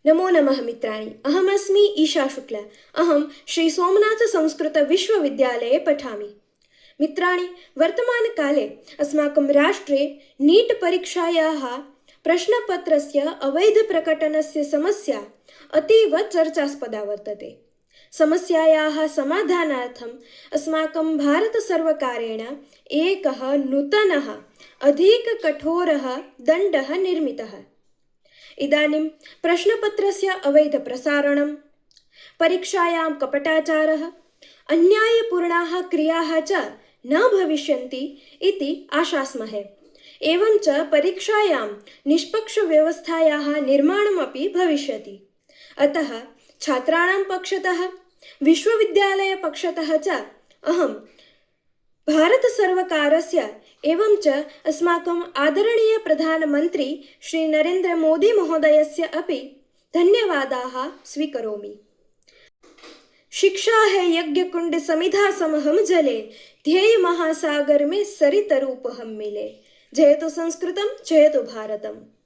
नमो नमः मित्राणि, अहमस्मि ईशा शुक्ला। अहं श्री सोमनाथ संस्कृत विश्वविद्यालये पठामि। मित्राणि, वर्तमानकाले अस्माकं राष्ट्रे नीट् परीक्षायाः प्रश्नपत्रस्य अवैधप्रकटनस्य समस्या अतीव चर्चास्पदा वर्तते। समस्यायाः समाधानार्थम् अस्माकं भारतसर्वकारेण एकः नूतनः अधिककठोरः दण्डः निर्मितः। इदानीं प्रश्नपत्रस्य अवैधप्रसारणं, परीक्षायां कपटाचारः, अन्यायपूर्णाः क्रियाः च न भविष्यन्ति इति आशास्महे। एवं च परीक्षायां निष्पक्षव्यवस्थायाः निर्माणमपि भविष्यति। अतः छात्राणां पक्षतः, विश्वविद्यालयपक्षतः च अहं भारतसर्वकारस्य एवं च अस्माकम् आदरणीय प्रधानमन्त्री श्री नरेन्द्र मोदी महोदयस्य अपि धन्यवादाः स्वीकरोमि। शिक्षा है यज्ञ कुंड समिधा समहम जले, ध्येय महासागर में सरितरूप हम मिले। जयतु संस्कृतम, जयतु भारतम।